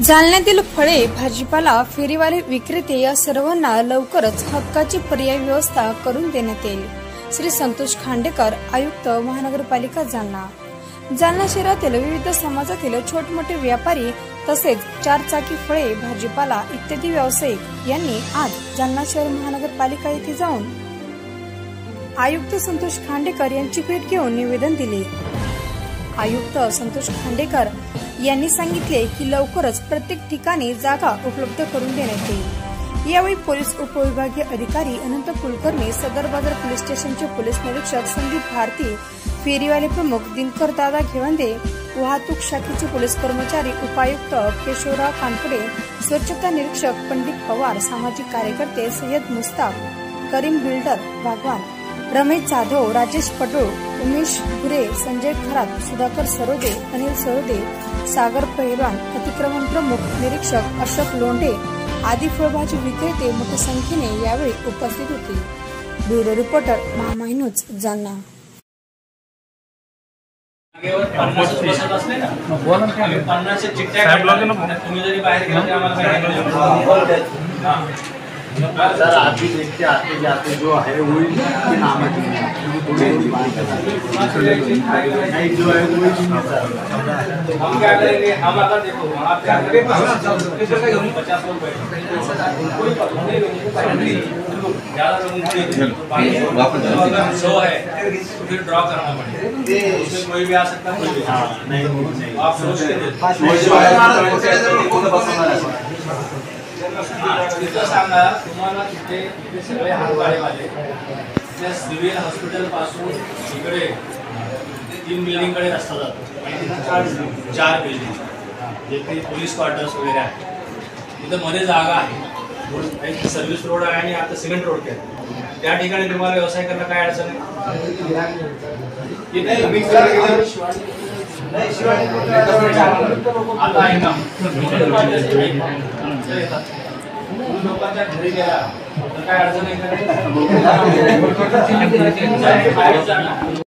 जालन्यातील फळे, भाजीपाला, फेरीवाले विक्रेते या सर्वांना लवकरच हक्काची पर्याय व्यवस्था करून देण्यात येईल. श्री संतोष खांडेकर, आयुक्त, महानगरपालिका जालना. जालना शहरातील विविध समाजातील छोटमोठे व्यापारी तसेच चारचाकी फळे, भाजीपाला इत्यादी व्यावसायिक यांनी आज जालना शहर महानगरपालिका येथे जाऊन आयुक्त संतोष खांडेकर यांची भेट घेऊन निवेदन दिले. आयुक्त संतोष खांडेकर यांनी सांगितले की लवकरच प्रत्येक ठिकाणी जागा उपलब्ध करून देण्यात येईल. यावेळी पोलीस उपविभागीय अधिकारी अनंत कुलकर्णी, सदर बाजार पोलीस स्टेशनचे पोलीस निरीक्षक संदीप भारती, फेरीवाले प्रमुख दिनकर दादा घेवंदे, वाहतूक शाखेचे पोलीस कर्मचारी, उपायुक्त केशवराव कानपुडे, स्वच्छता निरीक्षक पंडित पवार, सामाजिक कार्यकर्ते सय्यद मुस्ताफ, करीम बिल्डर भगवान, रमेश जाधव, राजेश पडोळ, उमेश गुरे, संजय खरात, सुधाकर सरोदे, अनिल सरोदे, सागर पहिलवान, अतिक्रमण प्रमुख निरीक्षक अशोक लोंढे आदी फळभाजी विक्रेते मोठ्या संख्येने यावेळी उपस्थित होते. Bureau reporter, Mahamai news, Jalna. Sir आदमी देखते आते जाते जो है वही नाम नहीं जो है वही हम क्या करेंगे। हम अगर देखो आप क्या करें 50 लोग ज्यादा लोग 100 है तो फिर ड्रॉ करना पड़ेगा, उसमें कोई भी आ सकता है, कोई भी नहीं आप सोच के सांगा तुम्हाला तिथे सगळे हातगाडीवाले त्या सिव्हिल हॉस्पिटल पासून इकडे 3 बिल्डिंग कडे रस्ता जातो, 4 बिल्डिंग जे पोलीस क्वार्टर्स वगैरे आहे. तिथे मध्ये जागा आहे, एक सर्व्हिस रोड आहे आणि आता सिमेंट रोड आहे. त्या ठिकाणी तुम्हाला व्यवसाय करण्यात काय अडचण आता आहे ना लोकांच्या घरी गेला तर काय अडचण आहे.